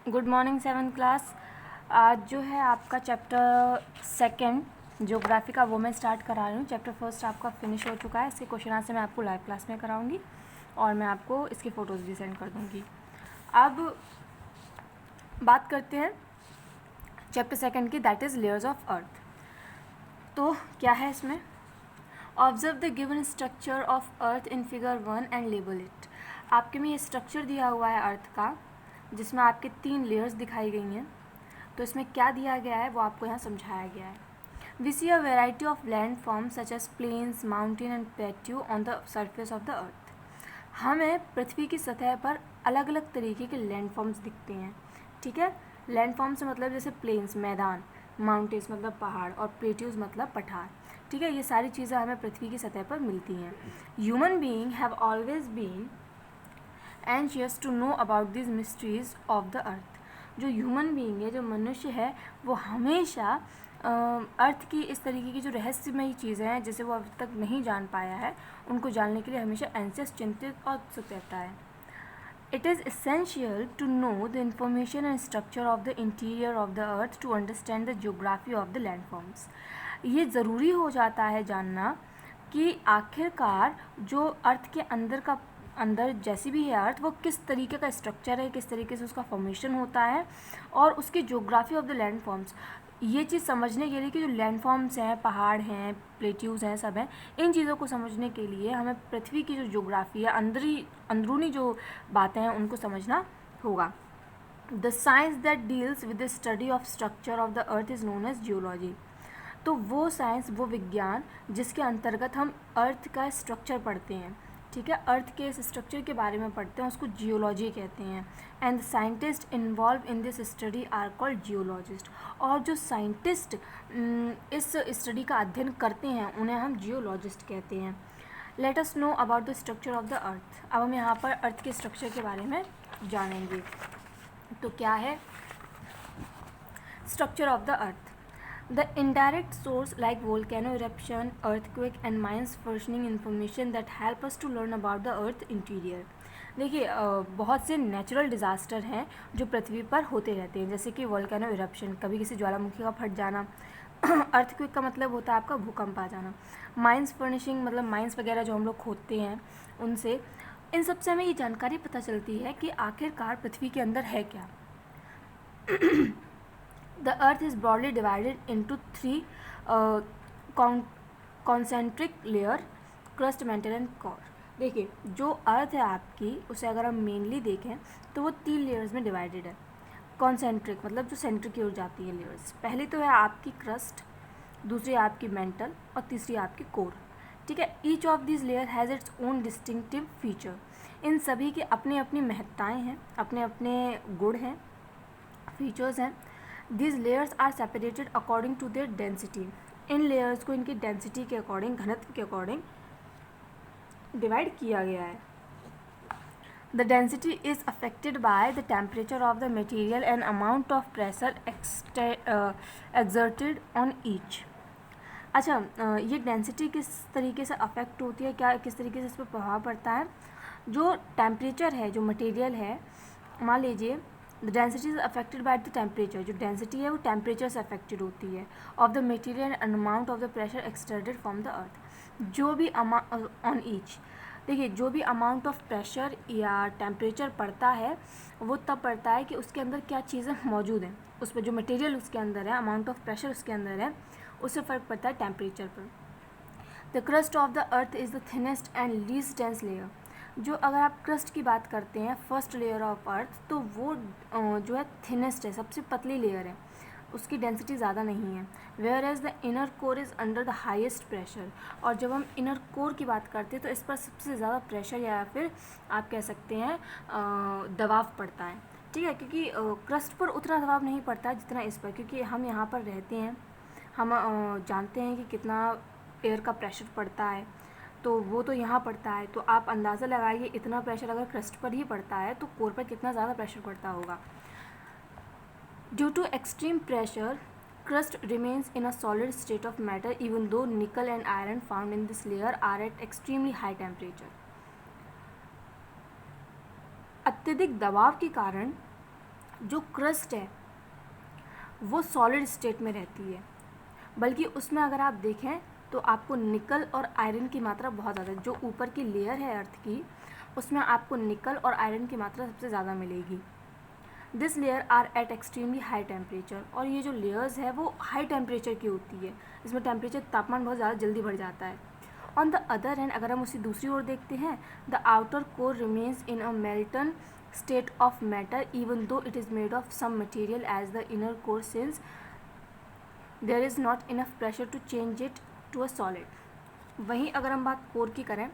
Good morning 7th class. आज जो है आपका चैप्टर सेकंड ज्योग्राफी का वो मैं स्टार्ट करा रही हूँ। चैप्टर फर्स्ट आपका फिनिश हो चुका है। इसके क्वेश्चन आंसर मैं आपको लाइव क्लास में कराऊंगी और मैं आपको इसकी फ़ोटोज़ भी सेंड कर दूँगी। अब बात करते हैं चैप्टर सेकंड की, that is layers of earth. तो क्या है इसमें? Observe the given structure of earth in figure 1 and label it. आपके में ये स्ट्रक्चर दिया हुआ है अर्थ का, जिसमें आपके 3 लेयर्स दिखाई गई हैं। तो इसमें क्या दिया गया है वो आपको यहाँ समझाया गया है। We see a variety of land forms such as plains, mountain and plateau on the surface of the earth. हमें पृथ्वी की सतह पर अलग अलग तरीके के लैंड फॉर्म्स दिखते हैं। ठीक है, लैंड फॉर्म से मतलब जैसे प्लेन्स मैदान, माउंटेन्स मतलब पहाड़ और प्लेट्यूज मतलब पठार। ठीक है, ये सारी चीज़ें हमें पृथ्वी की सतह पर मिलती हैं। Human being have always been anxious to know about this mysteries of the earth. जो ह्यूमन बीइंग है, जो मनुष्य है, वो हमेशा अर्थ की इस तरीके की जो रहस्यमयी चीज़ें हैं जिसे वो अभी तक नहीं जान पाया है, उनको जानने के लिए हमेशा एंशियस, चिंतित और उत्सुक रहता है। It is essential to know the information and structure of the interior of the earth to understand the geography of the landforms. ये ज़रूरी हो जाता है जानना कि आखिरकार जो अर्थ के अंदर जैसी भी है अर्थ, वो किस तरीके का स्ट्रक्चर है, किस तरीके से उसका फॉर्मेशन होता है और उसकी geography of the land forms. ये चीज़ समझने के लिए कि जो लैंड फॉर्म्स हैं, पहाड़ हैं, प्लेट्यूज़ हैं, सब हैं, इन चीज़ों को समझने के लिए हमें पृथ्वी की जो ज्योग्राफी है, अंदरूनी जो बातें हैं, उनको समझना होगा। The science that deals with the study of structure of the earth is known as geology. तो वो साइंस, वो विज्ञान जिसके अंतर्गत हम अर्थ का स्ट्रक्चर पढ़ते हैं, ठीक है, अर्थ के इस स्ट्रक्चर के बारे में पढ़ते हैं, उसको जियोलॉजी कहते हैं। And the scientist involve in this study are called geologist. और जो साइंटिस्ट इस स्टडी का अध्ययन करते हैं उन्हें हम जियोलॉजिस्ट कहते हैं। Let us know about the structure of the अर्थ। अब हम यहाँ पर अर्थ के स्ट्रक्चर के बारे में जानेंगे। तो क्या है structure of the earth? The indirect source like volcano eruption, earthquake and mines furnishing information that help us to learn about the earth interior. देखिए बहुत से नेचुरल डिज़ास्टर हैं जो पृथ्वी पर होते रहते हैं, जैसे कि वोल्केनो इरप्शन, कभी किसी ज्वालामुखी का फट जाना। अर्थक्वेक का मतलब होता है आपका भूकंप आ जाना। माइंस फर्निशिंग मतलब माइंस वगैरह जो हम लोग खोदते हैं उनसे, इन सब से हमें ये जानकारी पता चलती है कि आखिरकार पृथ्वी के अंदर है क्या। The earth is broadly divided into 3 concentric layer, crust, mantle and core. देखिए जो अर्थ है आपकी, उसे अगर हम मेनली देखें तो वो 3 लेयर्स में डिवाइडेड है। कॉन्सेंट्रिक मतलब जो सेंटर की ओर जाती है लेयर्स। पहली तो है आपकी क्रस्ट, दूसरी आपकी मेंटल और तीसरी आपकी कोर। ठीक है, each of this layer has its own distinctive feature. इन सभी की अपनी अपनी महत्ताएँ हैं, अपने अपने गुण हैं, फीचर्स हैं। These layers are separated according to their density. In layers को इनकी डेंसिटी के अकॉर्डिंग, घनत्व के अकॉर्डिंग डिवाइड किया गया है। The density is affected by the temperature of the material and amount of pressure exerted on each. अच्छा, ये डेंसिटी किस तरीके से अफेक्ट होती है, क्या किस तरीके से इस पर प्रभाव पड़ता है? जो टेम्परेचर है, जो मटेरियल है, मान लीजिए the density is affected by the temperature. जो डेंसिटी है वो टेम्परेचर से अफेक्टेड होती है of the material and amount of the pressure exerted from the earth. जो भी ऑन ईच, देखिए जो भी अमाउंट ऑफ प्रेशर या टेम्परेचर पड़ता है वो तब पड़ता है कि उसके अंदर क्या चीज़ें मौजूद हैं, उस पर जो मटेरियल उसके अंदर है, अमाउंट ऑफ प्रेशर उसके अंदर है, उससे फ़र्क पड़ता है टेम्परेचर पर। The crust of the earth is the thinnest and least dense layer. जो अगर आप क्रस्ट की बात करते हैं, फर्स्ट लेयर ऑफ अर्थ, तो वो जो है थिनेस्ट है, सबसे पतली लेयर है, उसकी डेंसिटी ज़्यादा नहीं है। Where as the inner core is under the highest pressure. और जब हम इनर कोर की बात करते हैं तो इस पर सबसे ज़्यादा प्रेशर या फिर आप कह सकते हैं दबाव पड़ता है। ठीक है, क्योंकि क्रस्ट पर उतना दबाव नहीं पड़ता है जितना इस पर, क्योंकि हम यहाँ पर रहते हैं, हम जानते हैं कि कितना एयर का प्रेशर पड़ता है, तो वो तो यहाँ पड़ता है। तो आप अंदाज़ा लगाइए इतना प्रेशर अगर क्रस्ट पर ही पड़ता है तो कोर पर कितना ज़्यादा प्रेशर पड़ता होगा। Due to extreme pressure crust remains in a solid state of matter even though nickel and iron found in this layer are at extremely high temperature. अत्यधिक दबाव के कारण जो क्रस्ट है वो सॉलिड स्टेट में रहती है, बल्कि उसमें अगर आप देखें तो आपको निकल और आयरन की मात्रा बहुत ज़्यादा, जो ऊपर की लेयर है अर्थ की उसमें आपको निकल और आयरन की मात्रा सबसे ज़्यादा मिलेगी। This layer are at extremely high temperature, और ये जो लेयर्स है वो हाई टेम्परेचर की होती है, इसमें टेम्परेचर तापमान बहुत ज़्यादा जल्दी बढ़ जाता है। ऑन द अदर हैंड अगर हम उसी दूसरी ओर देखते हैं, the outer core remains in a Merton state of matter even though it is made of some material as the inner core, since there is not enough pressure to change it to a solid। वहीं अगर हम बात core की करें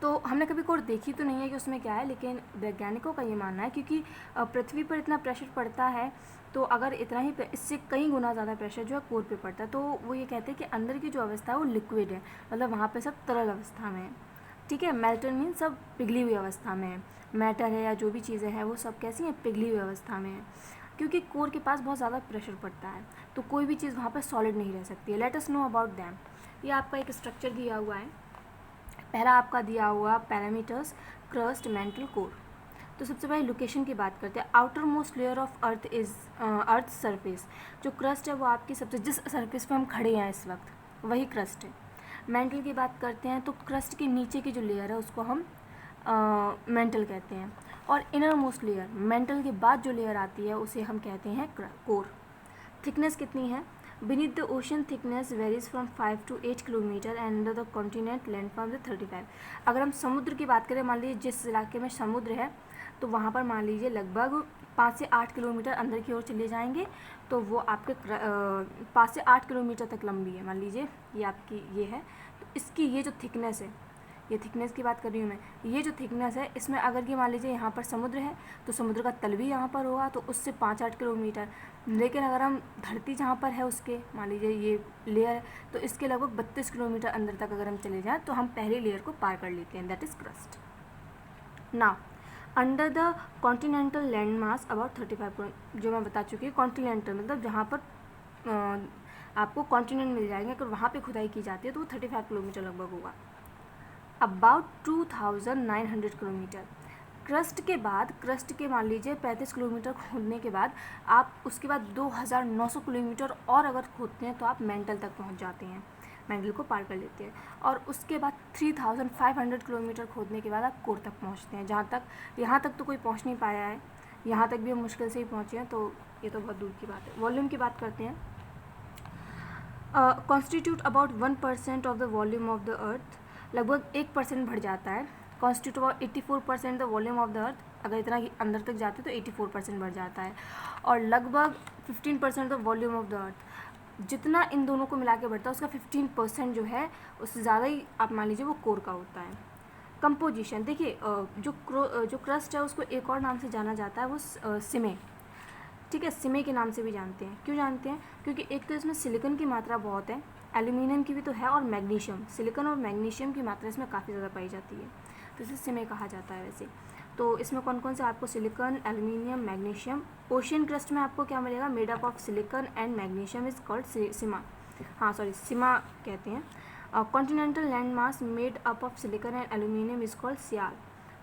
तो हमने कभी core देखी तो नहीं है कि उसमें क्या है, लेकिन वैज्ञानिकों का ये मानना है क्योंकि पृथ्वी पर इतना प्रेशर पड़ता है, तो अगर इतना ही इससे कई गुना ज़्यादा प्रेशर जो है कोर पे पड़ता है, तो वो ये कहते हैं कि अंदर की जो अवस्था है वो लिक्विड है, मतलब वहाँ पे सब तरल अवस्था में है। ठीक है, मेल्टन मीन सब पिघली हुई अवस्था में है, मैटर है या जो भी चीज़ें हैं वो सब कैसी हैं, पिघली हुई अवस्था में है, क्योंकि कोर के पास बहुत ज़्यादा प्रेशर पड़ता है, तो कोई भी चीज़ वहाँ पर सॉलिड नहीं रह सकती है। Let us know about them. ये आपका एक स्ट्रक्चर दिया हुआ है, पहला आपका दिया हुआ पैरामीटर्स, क्रस्ट, मेंटल, कोर। तो सबसे पहले लोकेशन की बात करते हैं। Outer most layer of earth is earth surface. जो क्रस्ट है वो आपकी सबसे, जिस सरफेस पे हम खड़े हैं इस वक्त वही क्रस्ट है। मेंटल की बात करते हैं तो क्रस्ट के नीचे की जो लेयर है उसको हम मेंटल कहते हैं। और इनर मोस्ट लेयर, मेंटल के बाद जो लेयर आती है उसे हम कहते हैं कोर। थिकनेस कितनी है? Beneath the ocean thickness varies from 5 to 8 kilometre and under the continent landform से 35। अगर हम समुद्र की बात करें, मान लीजिए जिस इलाके में समुद्र है तो वहाँ पर मान लीजिए लगभग 5 से 8 किलोमीटर अंदर की ओर चले जाएंगे तो वो आपके 5 से 8 किलोमीटर तक लंबी है। मान लीजिए ये आपकी ये है, तो इसकी ये जो थिकनेस है, ये थिकनेस की बात कर रही हूँ मैं, ये जो थिकनेस है इसमें अगर कि मान लीजिए यहाँ पर समुद्र है तो समुद्र का तल भी यहाँ पर होगा तो उससे 5-8 किलोमीटर, लेकिन अगर हम धरती जहाँ पर है उसके मान लीजिए ये लेयर है तो इसके लगभग 32 किलोमीटर अंदर तक अगर हम चले जाएँ तो हम पहली लेयर को पार कर लेते हैं, that is crust. Now under the continental land mass about 35, जो मैं बता चुकी हूँ कॉन्टिनेंटल मतलब जहाँ पर आपको कॉन्टिनेंट मिल जाएंगे, अगर वहाँ पे खुदाई की जाती है तो वो 35 किलोमीटर लगभग होगा। About 2900 kilometre. क्रस्ट के बाद, क्रस्ट के मान लीजिए 35 किलोमीटर खोदने के बाद आप उसके बाद 2900 किलोमीटर और अगर खोदते हैं तो आप मेंटल तक पहुंच जाते हैं, मेंटल को पार कर लेते हैं। और उसके बाद 3500 किलोमीटर खोदने के बाद आप कोर तक पहुंचते हैं, जहाँ तक यहाँ तक तो कोई पहुंच नहीं पाया है, यहाँ तक भी हम मुश्किल से ही पहुँचे हैं, तो ये तो बहुत दूर की बात है। वॉल्यूम की बात करते हैं। Constitute about 1% of the volume of the अर्थ, लगभग 1% बढ़ जाता है। Constitute about 84% the volume of the अर्थ, अगर इतना अंदर तक जाते तो 84% बढ़ जाता है। और लगभग 15% द वॉल्यूम ऑफ द अर्थ, जितना इन दोनों को मिला के बढ़ता है उसका 15% जो है उससे ज़्यादा ही आप मान लीजिए वो कोर का होता है। कंपोजिशन देखिए, जो क्रस्ट है उसको एक और नाम से जाना जाता है, वो सिमे, ठीक है, सिमे के नाम से भी जानते हैं। क्यों जानते हैं? क्योंकि एक तो इसमें सिलिकॉन की मात्रा बहुत है, एल्यूमिनियम की भी तो है, और मैग्नीशियम, सिलिकॉन और मैग्नीशियम की मात्रा इसमें काफ़ी ज़्यादा पाई जाती है, तो इसे सिमे कहा जाता है। वैसे तो इसमें कौन कौन से आपको silicon, aluminium, magnesium. Ocean crust में आपको क्या मिलेगा? Made up of silicon and magnesium is called sima, sima कहते हैं। Continental land mass made up of silicon and aluminium is called sial,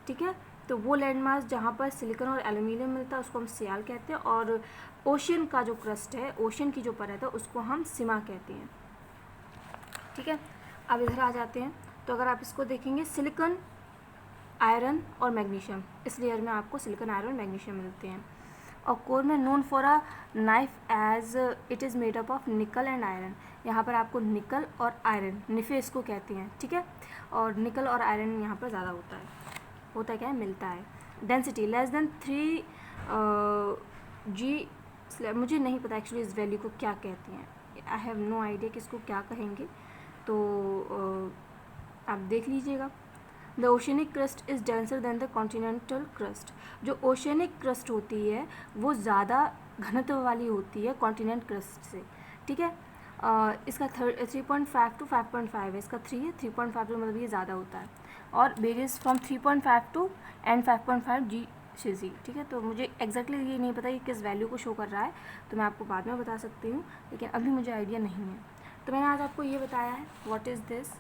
ठीक है। तो वो लैंड मास जहाँ पर सिलिकॉन और एल्यूमिनियम मिलता है उसको हम सियाल कहते हैं, और ओशियन का जो क्रस्ट है, ओशियन की जो परत है उसको हम सिमा कहते हैं, ठीक है। अब इधर आ जाते हैं, तो अगर आप इसको देखेंगे सिलिकॉन, आयरन और मैग्नीशियम, इस लेयर में आपको सिलिकॉन, आयरन और मैग्नीशियम मिलते हैं। और कोर में known for a knife edge it is made up of निकल एंड आयरन, यहाँ पर आपको निकल और आयरन, निफे इसको कहते हैं, ठीक है। और निकल और आयरन यहाँ पर ज़्यादा होता है क्या है, मिलता है। डेंसिटी लेस देन 3 G, मुझे नहीं पता एक्चुअली इस वैल्यू को क्या कहते हैं, आई हैव नो आइडिया कि इसको क्या कहेंगे, तो आप देख लीजिएगा। The oceanic crust is denser then the continental crust, जो ओशियनिक क्रस्ट होती है वो ज़्यादा घनत्व वाली होती है कॉन्टिनेंट क्रस्ट से, ठीक है। इसका 3.5 to 5.5 है, इसका 3 है, 3.5 तो मतलब ये ज़्यादा होता है, और various from 3.5 to and 5.5 G, ठीक है। तो मुझे एग्जैक्टली ये नहीं पता कि किस वैल्यू को शो कर रहा है, तो मैं आपको बाद में बता सकती हूँ, लेकिन अभी मुझे आइडिया नहीं है। तो मैंने आज आपको ये बताया है, what is this,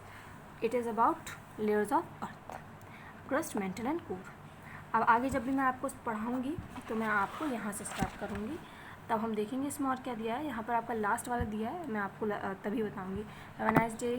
it is about layers of earth, crust, mental and core. अब आगे जब भी मैं आपको पढ़ाऊँगी तो मैं आपको यहाँ से स्टार्ट करूँगी, तब हम देखेंगे इसमें और क्या दिया है। यहाँ पर आपका लास्ट वाला दिया है, मैं आपको तभी बताऊँगी। Have a nice day.